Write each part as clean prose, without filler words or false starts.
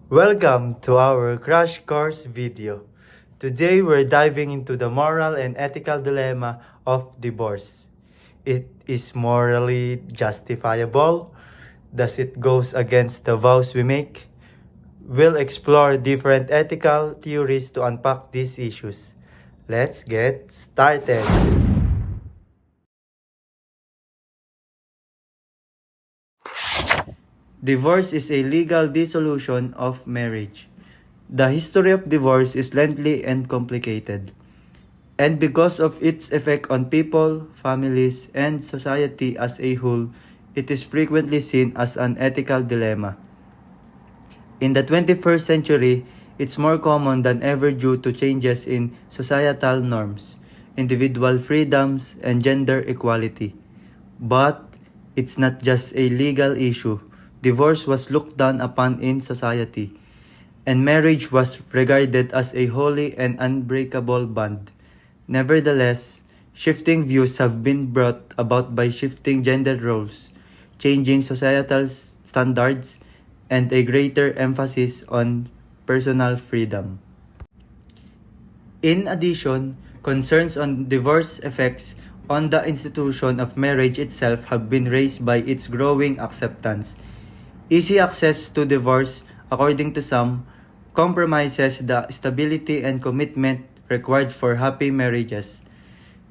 Welcome to our crash course video. Today we're diving into the moral and ethical dilemma of divorce. It is morally justifiable? Does it goes against the vows we make? We'll explore different ethical theories to unpack these issues. Let's get started. Divorce is a legal dissolution of marriage. The history of divorce is lengthy and complicated. And because of its effect on people, families, and society as a whole, it is frequently seen as an ethical dilemma. In the 21st century, it's more common than ever due to changes in societal norms, individual freedoms, and gender equality. But it's not just a legal issue. Divorce was looked down upon in society, and marriage was regarded as a holy and unbreakable bond. Nevertheless, shifting views have been brought about by shifting gender roles, changing societal standards, and a greater emphasis on personal freedom. In addition, concerns on divorce effects on the institution of marriage itself have been raised by its growing acceptance. Easy access to divorce, according to some, compromises the stability and commitment required for happy marriages,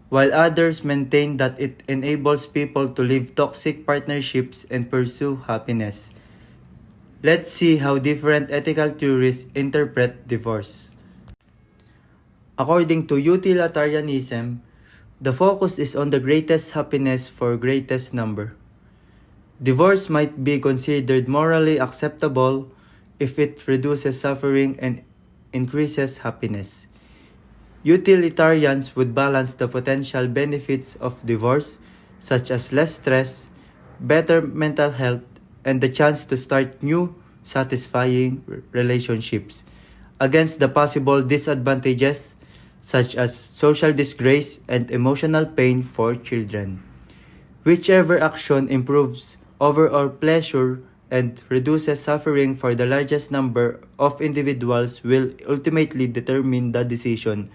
while others maintain that it enables people to leave toxic partnerships and pursue happiness. Let's see how different ethical theories interpret divorce. According to utilitarianism, the focus is on the greatest happiness for greatest number. Divorce might be considered morally acceptable if it reduces suffering and increases happiness. Utilitarians would balance the potential benefits of divorce, such as less stress, better mental health, and the chance to start new, satisfying relationships, against the possible disadvantages, such as social disgrace and emotional pain for children. Whichever action improves overall pleasure and reduces suffering for the largest number of individuals will ultimately determine the decision.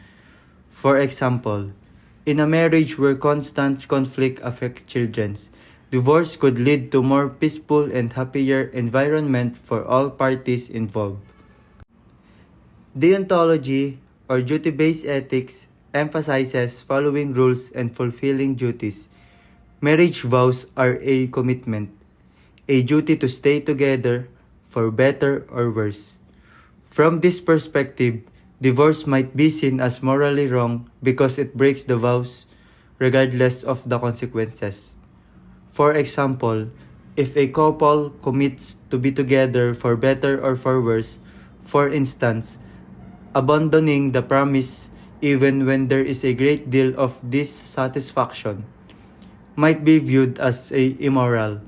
For example, in a marriage where constant conflict affects children, divorce could lead to more peaceful and happier environment for all parties involved. Deontology, or duty-based ethics, emphasizes following rules and fulfilling duties. Marriage vows are a commitment, a duty to stay together for better or worse. From this perspective, divorce might be seen as morally wrong because it breaks the vows regardless of the consequences. For example, if a couple commits to be together for better or for worse, for instance, abandoning the promise even when there is a great deal of dissatisfaction, might be viewed as immoral.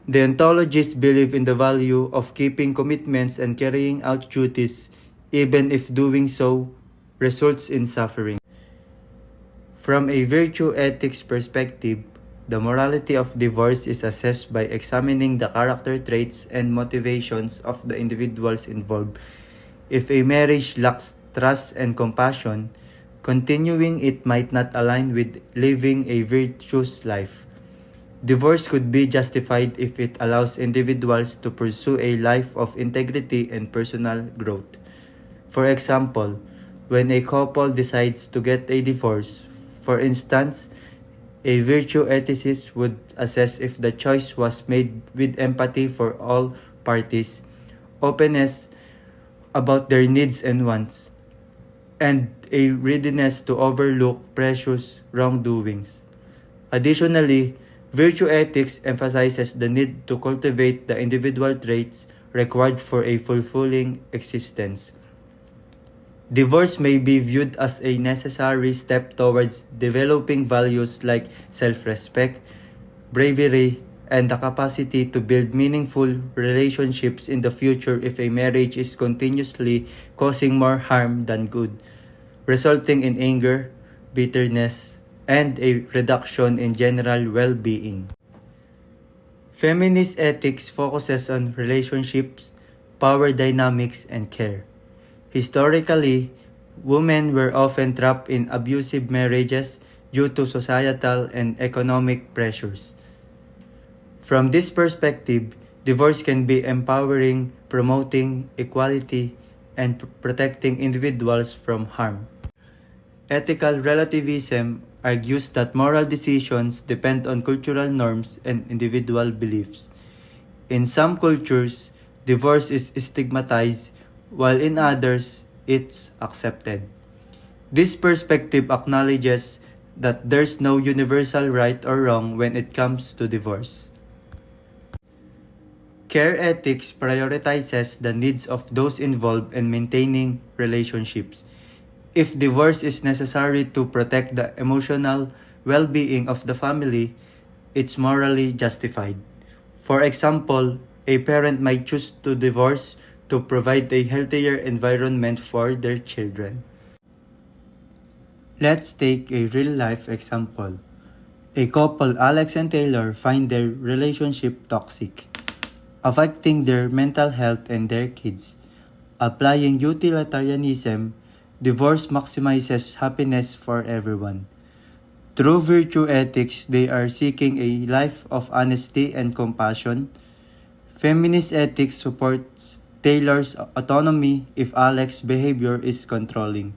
Deontologists believe in the value of keeping commitments and carrying out duties, even if doing so results in suffering. From a virtue ethics perspective, the morality of divorce is assessed by examining the character traits and motivations of the individuals involved. If a marriage lacks trust and compassion, continuing it might not align with living a virtuous life. Divorce could be justified if it allows individuals to pursue a life of integrity and personal growth. For example, when a couple decides to get a divorce, for instance, a virtue ethicist would assess if the choice was made with empathy for all parties, openness about their needs and wants, and a readiness to overlook precious wrongdoings. Additionally, virtue ethics emphasizes the need to cultivate the individual traits required for a fulfilling existence. Divorce may be viewed as a necessary step towards developing values like self-respect, bravery, and the capacity to build meaningful relationships in the future if a marriage is continuously causing more harm than good, resulting in anger, bitterness, and a reduction in general well-being. Feminist ethics focuses on relationships, power dynamics, and care. Historically, women were often trapped in abusive marriages due to societal and economic pressures. From this perspective, divorce can be empowering, promoting equality, and protecting individuals from harm. Ethical relativism argues that moral decisions depend on cultural norms and individual beliefs. In some cultures, divorce is stigmatized, while in others, it's accepted. This perspective acknowledges that there's no universal right or wrong when it comes to divorce. Care ethics prioritizes the needs of those involved in maintaining relationships. If divorce is necessary to protect the emotional well-being of the family, it's morally justified. For example, a parent might choose to divorce to provide a healthier environment for their children. Let's take a real-life example. A couple, Alex and Taylor, find their relationship toxic, affecting their mental health and their kids. Applying utilitarianism, divorce maximizes happiness for everyone. Through virtue ethics, they are seeking a life of honesty and compassion. Feminist ethics supports Taylor's autonomy if Alex's behavior is controlling.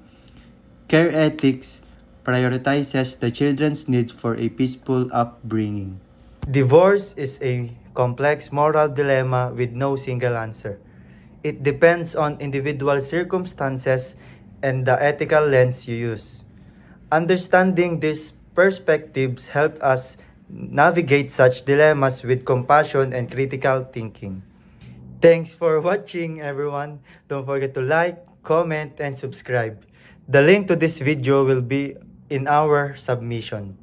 Care ethics prioritizes the children's need for a peaceful upbringing. Divorce is a complex moral dilemma with no single answer. It depends on individual circumstances and the ethical lens you use. Understanding these perspectives help us navigate such dilemmas with compassion and critical thinking. Thanks for watching, everyone. Don't forget to like, comment, and subscribe. The link to this video will be in our submission.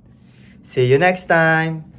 See you next time!